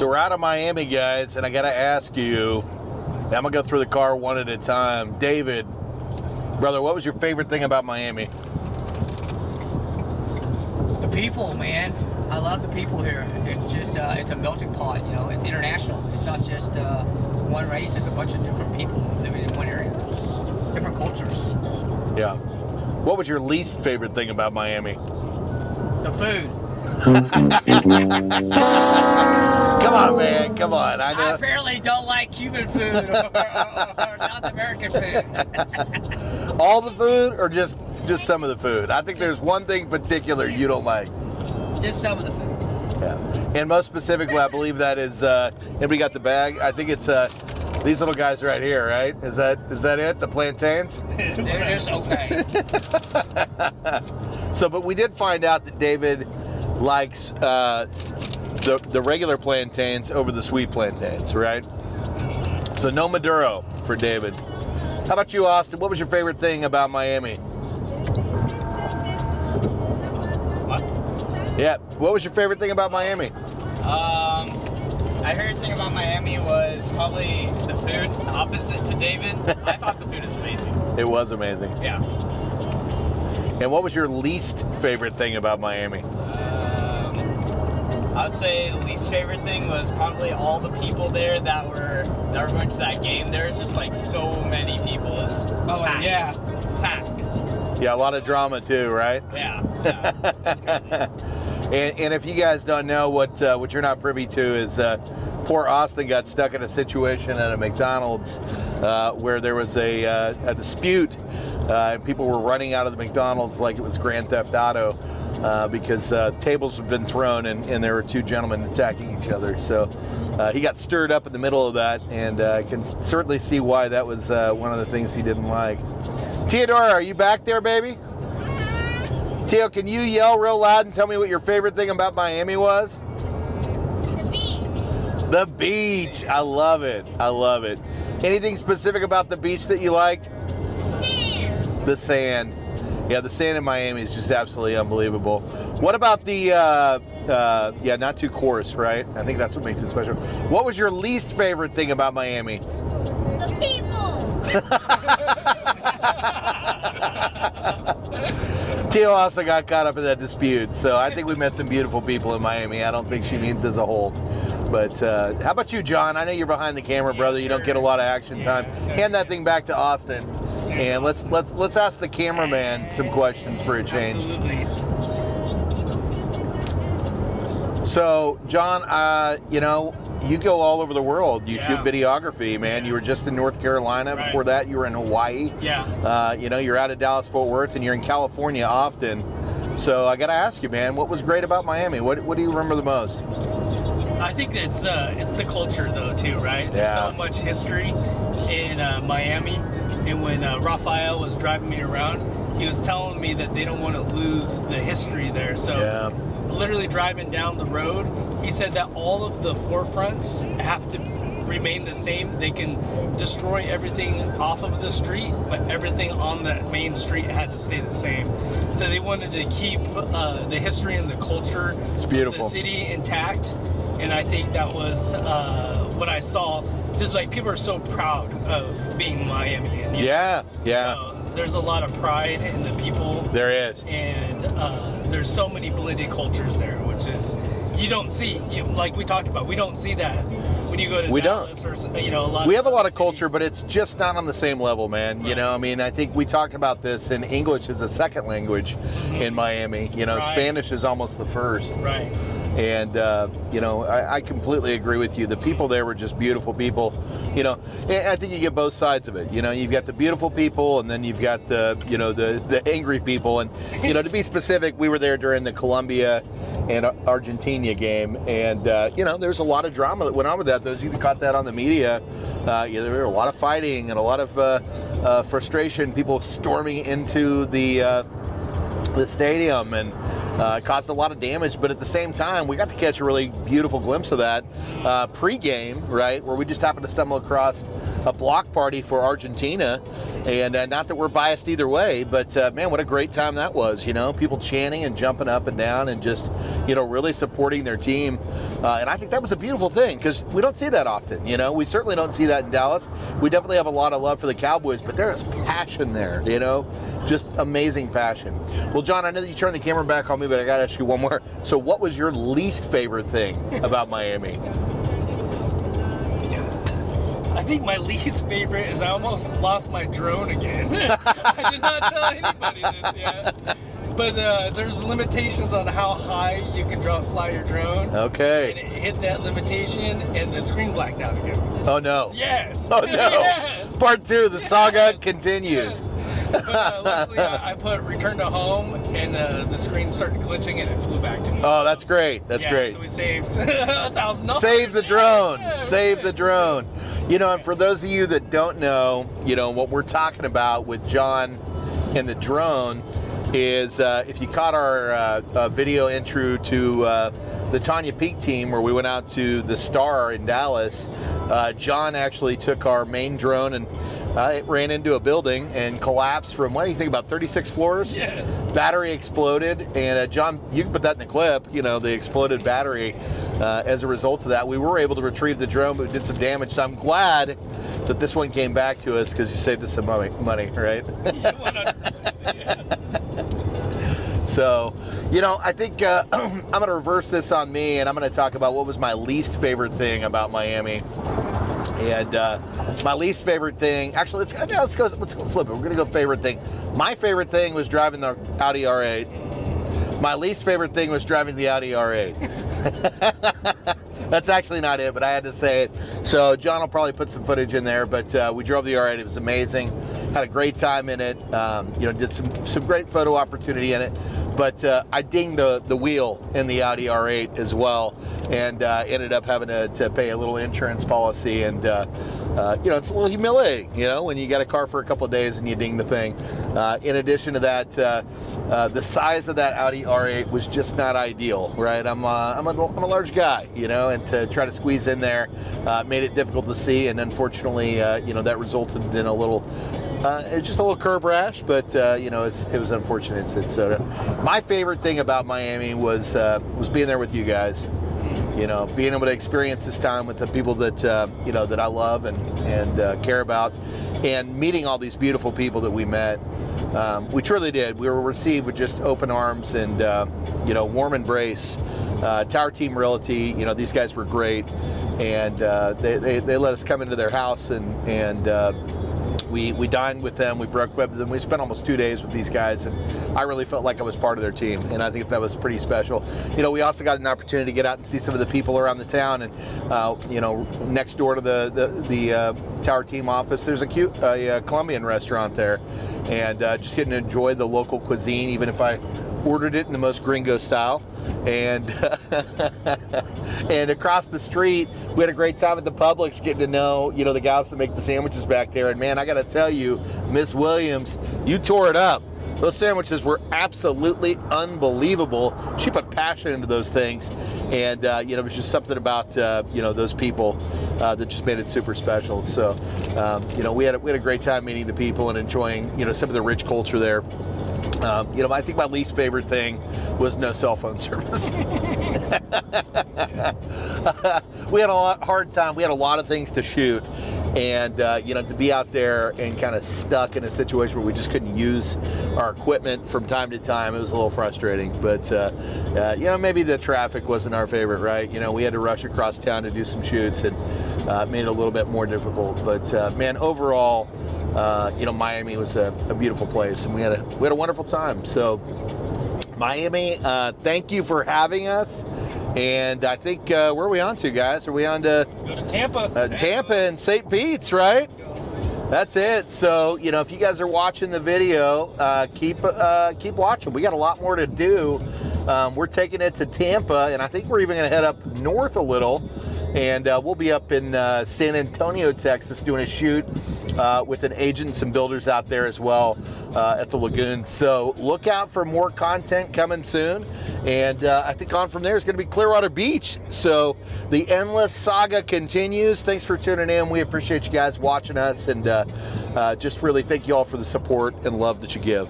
So we're out of Miami, guys, and I got to ask you, I'm going to go through the car one at a time. David, brother, what was your favorite thing about Miami? The people, man. I love the people here. It's just, it's a melting pot, you know. It's international. It's not just one race. It's a bunch of different people living in one area. Different cultures. Yeah. What was your least favorite thing about Miami? The food. Come on, man. Come on. I know. I apparently don't like Cuban food or South American food. All the food or just some of the food? I think there's one thing in particular you don't like. Just some of the food. Yeah. And most specifically, I believe that is, anybody got the bag? I think it's these little guys right here, right? Is that it? The plantains? They're just okay. So, but we did find out that David likes the regular plantains over the sweet plantains, right? So no Maduro for David. How about you, Austin? What was your favorite thing about Miami? What? Yeah. What was your favorite thing about Miami? My favorite thing about Miami was probably the food. Opposite to David, I thought the food was amazing. It was amazing. Yeah. And what was your least favorite thing about Miami? I would say the least favorite thing was probably all the people there that were going to that game. There was just like so many people. It was just packed. Yeah. Packed. Yeah, a lot of drama too, right? Yeah. It's crazy. And if you guys don't know what you're not privy to is poor Austin got stuck in a situation at a McDonald's where there was a dispute. People were running out of the McDonald's like it was Grand Theft Auto because tables have been thrown and there were two gentlemen attacking each other. So he got stirred up in the middle of that, and I can certainly see why that was one of the things he didn't like. Teodora, are you back there, baby? Teo, can you yell real loud and tell me what your favorite thing about Miami was? The beach. The beach. I love it. I love it. Anything specific about the beach that you liked? Sand. The sand. Yeah, the sand in Miami is just absolutely unbelievable. What about the, yeah, not too coarse, right? I think that's what makes it special. What was your least favorite thing about Miami? The people. Teo also got caught up in that dispute, so I think we met some beautiful people in Miami. I don't think she means as a whole. But how about you, John? I know you're behind the camera, brother. You don't get a lot of action time. Hand that thing back to Austin, and let's ask the cameraman some questions for a change. Absolutely. So, John, you know, you go all over the world. You shoot videography, man. Yes. You were just in North Carolina. Right. Before that, you were in Hawaii. Yeah. You know, you're out of Dallas-Fort Worth, and you're in California often. So I got to ask you, man, what was great about Miami? What do you remember the most? I think it's the culture though too, right? There's Yeah. so much history in Miami, and when Rafael was driving me around, he was telling me that they don't want to lose the history there. So literally driving down the road, he said that all of the forefronts have to remain the same. They can destroy everything off of the street, but everything on the main street had to stay the same. So they wanted to keep the history and the culture It's beautiful. of the city intact. And I think that was what I saw. Just like people are so proud of being Miami. Yeah. So there's a lot of pride in the people. There is. And there's so many blended cultures there, which is you don't see. Like we talked about, we don't see that when you go to Dallas or something. You know, we have a lot of culture, but it's just not on the same level, man. Right. You know, I mean, I think we talked about this, and English is a second language in Miami. You know, Spanish is almost the first. Right. And, you know, I completely agree with you. The people there were just beautiful people. You know, and I think you get both sides of it. You know, you've got the beautiful people, and then you've got the, you know, the angry people. And, you know, to be specific, we were there during the Colombia and Argentina game. And, you know, there's a lot of drama that went on with that. Those of you that caught that on the media, there were a lot of fighting and a lot of frustration, people storming into the stadium, and caused a lot of damage. But at the same time, we got to catch a really beautiful glimpse of that pre-game, right, where we just happened to stumble across a block party for Argentina, And not that we're biased either way, but man, what a great time that was. People chanting and jumping up and down and just really supporting their team. And I think that was a beautiful thing, because we don't see that often. We certainly don't see that in Dallas. We definitely have a lot of love for the Cowboys, but there is passion there, just amazing passion. Well, John, I know that you turned the camera back on me, but I got to ask you one more. So what was your least favorite thing about Miami? I think my least favorite is I almost lost my drone again. I did not tell anybody this yet. But there's limitations on how high you can fly your drone. Okay. And it hit that limitation, and the screen blacked out again. Oh, no. Yes. Oh, no. Yes. Part 2, the saga Yes. continues. Yes. But luckily, I put return to home, and the screen started glitching, and it flew back to me. Oh, that's great. That's great. So we saved $1,000. Save the drone. Yeah, Save the drone. And for those of you that don't know, what we're talking about with John and the drone is if you caught our video intro to the Tanya Peak team, where we went out to the Star in Dallas, John actually took our main drone and it ran into a building and collapsed from, what do you think, about 36 floors? Yes. Battery exploded, and John, you can put that in the clip, the exploded battery. As a result of that, we were able to retrieve the drone, but it did some damage. So I'm glad that this one came back to us, because you saved us some money, right? Yeah, 100%. Yeah. So, I think I'm going to reverse this on me, and I'm going to talk about what was my least favorite thing about Miami. And my least favorite thing, actually, let's go flip it. We're going to go favorite thing. My favorite thing was driving the Audi R8. My least favorite thing was driving the Audi R8. That's actually not it, but I had to say it. So John will probably put some footage in there, but we drove the R8. It was amazing. Had a great time in it. Did some great photo opportunity in it. But I dinged the wheel in the Audi R8 as well, and ended up having to pay a little insurance policy. And it's a little humiliating, when you got a car for a couple of days and you ding the thing. In addition to that, the size of that Audi R8 was just not ideal, right? I'm a large guy, and to try to squeeze in there made it difficult to see. And unfortunately, that resulted in a little. It's just a little curb rash, but it was unfortunate. So my favorite thing about Miami was being there with you guys. Being able to experience this time with the people that that I love and care about, and meeting all these beautiful people that we met. We truly did. We were received with just open arms and warm embrace. Tower Team Realty, these guys were great, and they let us come into their house and. We dined with them, we broke bread with them, we spent almost 2 days with these guys, and I really felt like I was part of their team, and I think that was pretty special. We also got an opportunity to get out and see some of the people around the town, and next door to the Tower Team office, there's a cute Colombian restaurant there, and just getting to enjoy the local cuisine, even if I ordered it in the most gringo style. And and across the street, we had a great time at the Publix, getting to know the gals that make the sandwiches back there. And man, I gotta tell you, Miss Williams, you tore it up. Those sandwiches were absolutely unbelievable. She put passion into those things, and it was just something about those people that just made it super special. So we had a great time meeting the people and enjoying some of the rich culture there. I think my least favorite thing was no cell phone service. We had a hard time. We had a lot of things to shoot, and to be out there and kind of stuck in a situation where we just couldn't use our equipment from time to time, it was a little frustrating. But maybe the traffic wasn't our favorite, right? We had to rush across town to do some shoots, and made it a little bit more difficult. But man, overall, Miami was a beautiful place, and we had a wonderful time. So Miami, thank you for having us. And I think, where are we on to, guys? Are we on to? Let's go to Tampa. Tampa and St. Pete's, right? That's it. So, if you guys are watching the video, keep watching. We got a lot more to do. We're taking it to Tampa, and I think we're even going to head up north a little And we'll be up in San Antonio, Texas, doing a shoot with an agent and some builders out there as well at the lagoon. So look out for more content coming soon. And I think on from there is going to be Clearwater Beach. So the endless saga continues. Thanks for tuning in. We appreciate you guys watching us, and just really thank you all for the support and love that you give.